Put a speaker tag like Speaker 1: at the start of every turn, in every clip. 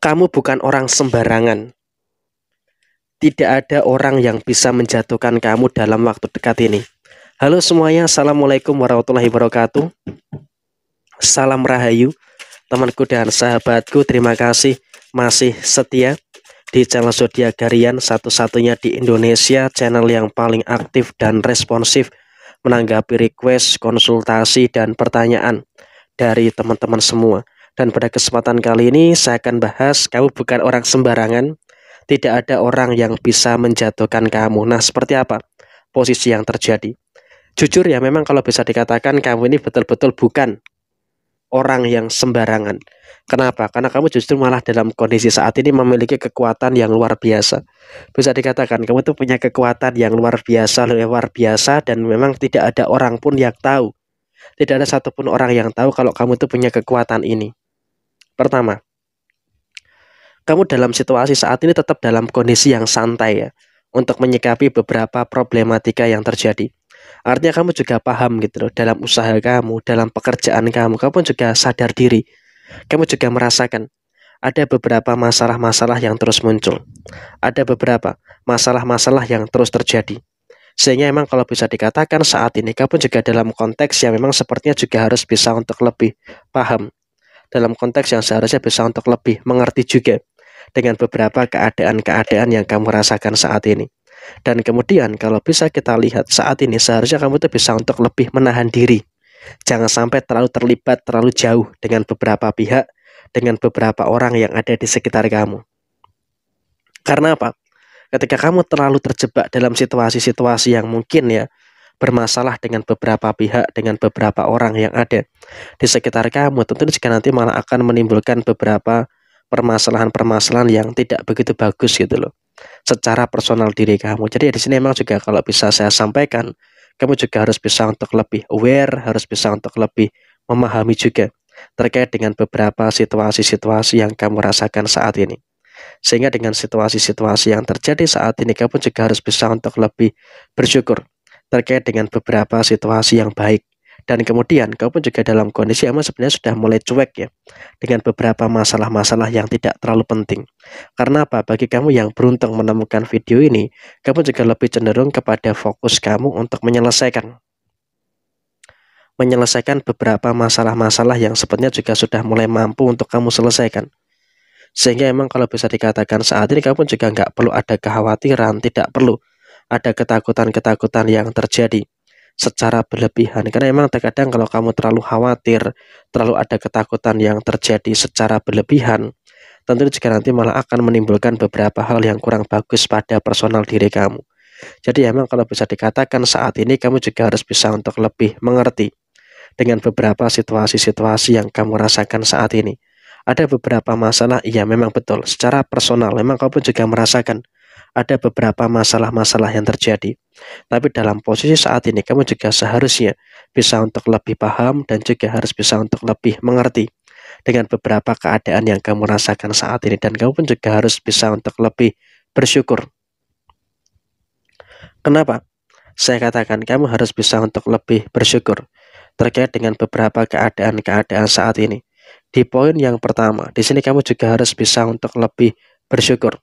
Speaker 1: Kamu bukan orang sembarangan. Tidak ada orang yang bisa menjatuhkan kamu dalam waktu dekat ini. Halo semuanya, Assalamualaikum warahmatullahi wabarakatuh. Salam Rahayu, temanku dan sahabatku. Terima kasih masih setia di channel Zodiak Harian, satu-satunya di Indonesia, channel yang paling aktif dan responsif menanggapi request, konsultasi, dan pertanyaan dari teman-teman semua. Dan pada kesempatan kali ini saya akan bahas kamu bukan orang sembarangan. Tidak ada orang yang bisa menjatuhkan kamu. Nah, seperti apa posisi yang terjadi? Jujur ya, memang kalau bisa dikatakan kamu ini betul-betul bukan orang yang sembarangan. Kenapa? Karena kamu justru malah dalam kondisi saat ini memiliki kekuatan yang luar biasa. Bisa dikatakan kamu tuh punya kekuatan yang luar biasa, dan memang tidak ada orang pun yang tahu. Tidak ada satupun orang yang tahu kalau kamu tuh punya kekuatan ini. Pertama, kamu dalam situasi saat ini tetap dalam kondisi yang santai ya, untuk menyikapi beberapa problematika yang terjadi. Artinya kamu juga paham gitu loh, dalam usaha kamu, dalam pekerjaan kamu juga sadar diri. Kamu juga merasakan ada beberapa masalah-masalah yang terus muncul. Ada beberapa masalah-masalah yang terus terjadi. Sehingga memang kalau bisa dikatakan saat ini kamu juga dalam konteks yang memang sepertinya juga harus bisa untuk lebih paham. Dalam konteks yang seharusnya bisa untuk lebih mengerti juga dengan beberapa keadaan-keadaan yang kamu rasakan saat ini. Dan kemudian kalau bisa kita lihat saat ini seharusnya kamu tuh bisa untuk lebih menahan diri. Jangan sampai terlalu terlibat terlalu jauh dengan beberapa pihak, dengan beberapa orang yang ada di sekitar kamu. Karena apa? Ketika kamu terlalu terjebak dalam situasi-situasi yang mungkin ya bermasalah dengan beberapa pihak, dengan beberapa orang yang ada di sekitar kamu, tentu juga nanti malah akan menimbulkan beberapa permasalahan-permasalahan yang tidak begitu bagus gitu loh, secara personal diri kamu. Jadi di sini memang juga kalau bisa saya sampaikan, kamu juga harus bisa untuk lebih aware, harus bisa untuk lebih memahami juga terkait dengan beberapa situasi-situasi yang kamu rasakan saat ini. Sehingga dengan situasi-situasi yang terjadi saat ini, kamu juga harus bisa untuk lebih bersyukur terkait dengan beberapa situasi yang baik. Dan kemudian kamu juga dalam kondisi yang sebenarnya sudah mulai cuek ya dengan beberapa masalah-masalah yang tidak terlalu penting. Karena apa? Bagi kamu yang beruntung menemukan video ini, kamu juga lebih cenderung kepada fokus kamu untuk menyelesaikan beberapa masalah-masalah yang sebenarnya juga sudah mulai mampu untuk kamu selesaikan. Sehingga emang kalau bisa dikatakan saat ini kamu juga nggak perlu ada kekhawatiran, tidak perlu ada ketakutan-ketakutan yang terjadi secara berlebihan. Karena emang terkadang kalau kamu terlalu khawatir, terlalu ada ketakutan yang terjadi secara berlebihan, tentu juga nanti malah akan menimbulkan beberapa hal yang kurang bagus pada personal diri kamu. Jadi emang kalau bisa dikatakan saat ini kamu juga harus bisa untuk lebih mengerti dengan beberapa situasi-situasi yang kamu rasakan saat ini. Ada beberapa masalah, iya memang betul. Secara personal, memang kamu juga merasakan ada beberapa masalah-masalah yang terjadi. Tapi dalam posisi saat ini, kamu juga seharusnya bisa untuk lebih paham dan juga harus bisa untuk lebih mengerti dengan beberapa keadaan yang kamu rasakan saat ini. Dan kamu pun juga harus bisa untuk lebih bersyukur. Kenapa? Saya katakan kamu harus bisa untuk lebih bersyukur terkait dengan beberapa keadaan-keadaan saat ini. Di poin yang pertama, di sini kamu juga harus bisa untuk lebih bersyukur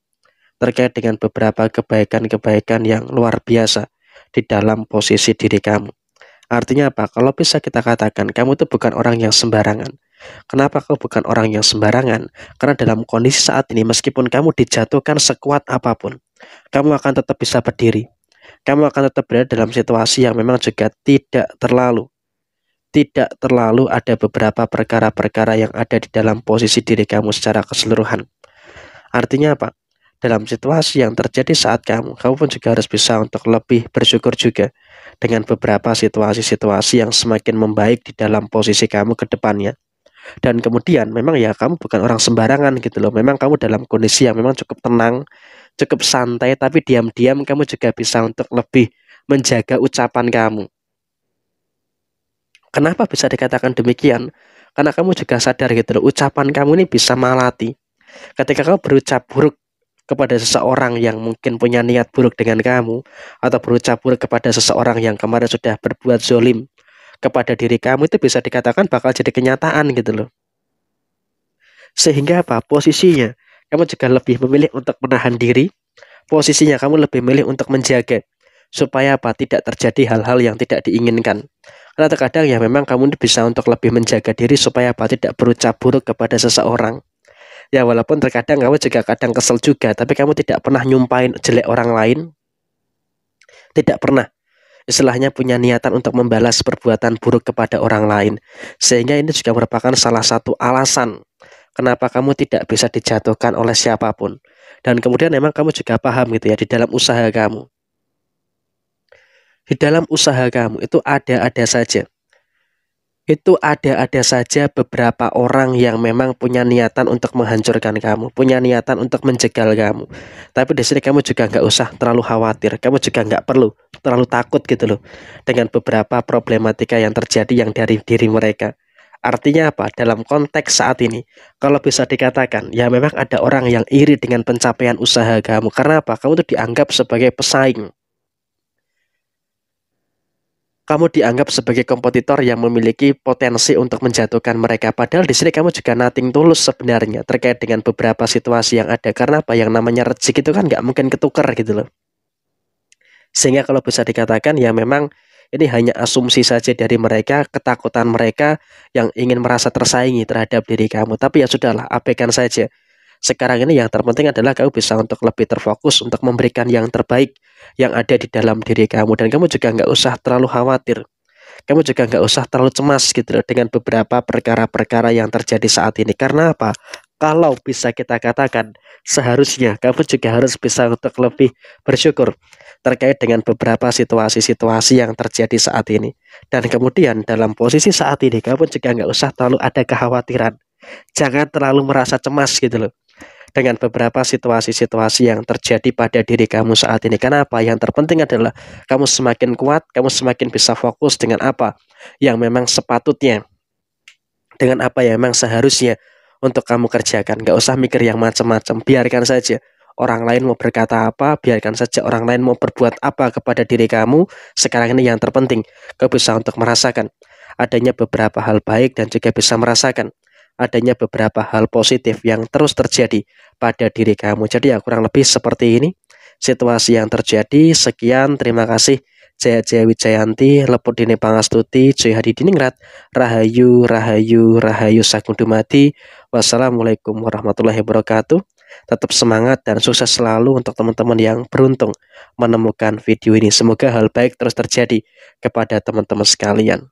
Speaker 1: terkait dengan beberapa kebaikan-kebaikan yang luar biasa di dalam posisi diri kamu. Artinya apa? Kalau bisa kita katakan kamu itu bukan orang yang sembarangan. Kenapa kamu bukan orang yang sembarangan? Karena dalam kondisi saat ini meskipun kamu dijatuhkan sekuat apapun, kamu akan tetap bisa berdiri. Kamu akan tetap berada dalam situasi yang memang juga tidak terlalu ada beberapa perkara-perkara yang ada di dalam posisi diri kamu secara keseluruhan. Artinya apa? Dalam situasi yang terjadi saat kamu pun juga harus bisa untuk lebih bersyukur juga dengan beberapa situasi-situasi yang semakin membaik di dalam posisi kamu ke depannya. Dan kemudian memang ya kamu bukan orang sembarangan gitu loh. Memang kamu dalam kondisi yang memang cukup tenang, cukup santai, tapi diam-diam kamu juga bisa untuk lebih menjaga ucapan kamu. Kenapa bisa dikatakan demikian? Karena kamu juga sadar gitu loh, ucapan kamu ini bisa malati. Ketika kamu berucap buruk kepada seseorang yang mungkin punya niat buruk dengan kamu, atau berucap buruk kepada seseorang yang kemarin sudah berbuat zolim kepada diri kamu, itu bisa dikatakan bakal jadi kenyataan gitu loh. Sehingga apa? Posisinya kamu juga lebih memilih untuk menahan diri, posisinya kamu lebih memilih untuk menjaga supaya apa? Tidak terjadi hal-hal yang tidak diinginkan. Karena terkadang ya memang kamu bisa untuk lebih menjaga diri supaya apa? Tidak berucap buruk kepada seseorang. Ya walaupun terkadang kamu juga kadang kesel juga, tapi kamu tidak pernah nyumpain jelek orang lain, tidak pernah istilahnya punya niatan untuk membalas perbuatan buruk kepada orang lain. Sehingga ini juga merupakan salah satu alasan kenapa kamu tidak bisa dijatuhkan oleh siapapun. Dan kemudian memang kamu juga paham gitu ya, di dalam usaha kamu. Di dalam usaha kamu itu ada-ada saja. Itu ada-ada saja beberapa orang yang memang punya niatan untuk menghancurkan kamu, punya niatan untuk menjegal kamu. Tapi di sini kamu juga nggak usah terlalu khawatir, kamu juga nggak perlu terlalu takut gitu loh dengan beberapa problematika yang terjadi yang dari diri mereka. Artinya apa? Dalam konteks saat ini, kalau bisa dikatakan, ya memang ada orang yang iri dengan pencapaian usaha kamu. Karena apa? Kamu tuh dianggap sebagai pesaing. Kamu dianggap sebagai kompetitor yang memiliki potensi untuk menjatuhkan mereka. Padahal di sini kamu juga nothing tulus sebenarnya terkait dengan beberapa situasi yang ada. Karena apa? Yang namanya rezeki itu kan nggak mungkin ketukar gitu loh. Sehingga kalau bisa dikatakan ya memang ini hanya asumsi saja dari mereka, ketakutan mereka yang ingin merasa tersaingi terhadap diri kamu. Tapi ya sudahlah, abaikan saja. Sekarang ini yang terpenting adalah kamu bisa untuk lebih terfokus untuk memberikan yang terbaik yang ada di dalam diri kamu. Dan kamu juga nggak usah terlalu khawatir. Kamu juga nggak usah terlalu cemas gitu loh dengan beberapa perkara-perkara yang terjadi saat ini. Karena apa? Kalau bisa kita katakan, seharusnya kamu juga harus bisa untuk lebih bersyukur terkait dengan beberapa situasi-situasi yang terjadi saat ini. Dan kemudian dalam posisi saat ini, kamu juga nggak usah terlalu ada kekhawatiran. Jangan terlalu merasa cemas gitu loh dengan beberapa situasi-situasi yang terjadi pada diri kamu saat ini. Karena apa? Yang terpenting adalah kamu semakin kuat, kamu semakin bisa fokus dengan apa yang memang sepatutnya, dengan apa yang memang seharusnya untuk kamu kerjakan. Gak usah mikir yang macam-macam, biarkan saja orang lain mau berkata apa, biarkan saja orang lain mau berbuat apa kepada diri kamu. Sekarang ini yang terpenting, kamu bisa untuk merasakan adanya beberapa hal baik dan juga bisa merasakan adanya beberapa hal positif yang terus terjadi pada diri kamu. Jadi ya kurang lebih seperti ini situasi yang terjadi. Sekian, terima kasih. Jaya Jaya Wijayanti, Leput Dini Pangastuti, Joy Hadi Diningrat, Rahayu, Rahayu, Rahayu Sagung Dumadi. Wassalamualaikum warahmatullahi wabarakatuh. Tetap semangat dan sukses selalu untuk teman-teman yang beruntung menemukan video ini. Semoga hal baik terus terjadi kepada teman-teman sekalian.